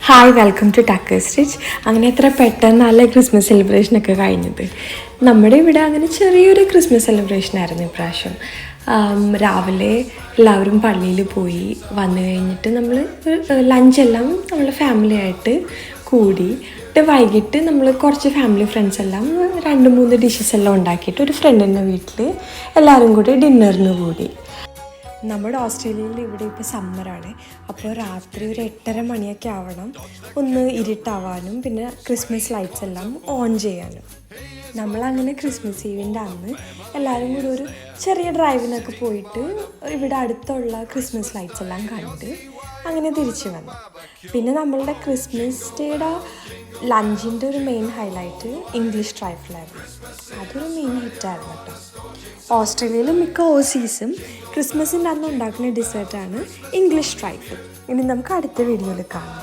Hi welcome to Takkar stitch. അങ്ങനെ എത്ര പെട്ടെന്നല്ല Christmas സെലിബ്രേഷനൊക്കെ കഴിഞ്ഞത്. നമ്മുടെ ഇവിടെ അങ്ങനെ ചെറിയൊരു ക്രിസ്മസ് സെലിബ്രേഷനായിരുന്നു ഇപ്രാവശ്യം. രാവിലെ എല്ലാവരും പള്ളിയിൽ പോയി വന്നു കഴിഞ്ഞിട്ട് നമ്മൾ ലഞ്ചെല്ലാം നമ്മൾ ഫാമിലിയായിട്ട് കൂടി. വൈകിട്ട് നമ്മൾ കുറച്ച് ഫാമിലി ഫ്രണ്ട്സ് എല്ലാം 2-3 ഡിഷസ് എല്ലാം ഉണ്ടാക്കിയിട്ട് ഒരു ഫ്രണ്ടിൻ്റെ വീട്ടിൽ എല്ലാവരും കൂടി ഡിന്നറിന് കൂടി. നമ്മുടെ ഓസ്ട്രേലിയയിൽ ഇവിടെ ഇപ്പോൾ സമ്മറാണ്. അപ്പോൾ രാത്രി ഒരു 8:30 മണിയൊക്കെ ആവണം ഒന്ന് ഇരുട്ടാവാനും പിന്നെ ക്രിസ്മസ് ലൈറ്റ്സ് എല്ലാം ഓൺ ചെയ്യാനും. നമ്മളങ്ങനെ ക്രിസ്മസ് ഈവിൻ്റെ അന്ന് എല്ലാവരും കൂടി ഒരു ചെറിയ ഡ്രൈവിനൊക്കെ പോയിട്ട് ഇവിടെ അടുത്തുള്ള ക്രിസ്മസ് ലൈറ്റ്സ് എല്ലാം കണ്ട് അങ്ങനെ തിരിച്ചു വന്നു. പിന്നെ നമ്മളുടെ ക്രിസ്മസ് ഡേയുടെ ലഞ്ചിൻ്റെ ഒരു മെയിൻ ഹൈലൈറ്റ് ഇംഗ്ലീഷ് ട്രൈഫിലായിരുന്നു. അതൊരു മെയിൻ ഹിറ്റായിരുന്നു കേട്ടോ. ഓസ്ട്രേലിയയിലും മിക്ക ഓസീസും ക്രിസ്മസിൻ്റെ അന്ന് ഉണ്ടാക്കുന്ന ഡിസേർട്ടാണ് ഇംഗ്ലീഷ് ട്രൈഫിൾ. ഇനി നമുക്ക് അടുത്ത വീഡിയോയിൽ കാണാം.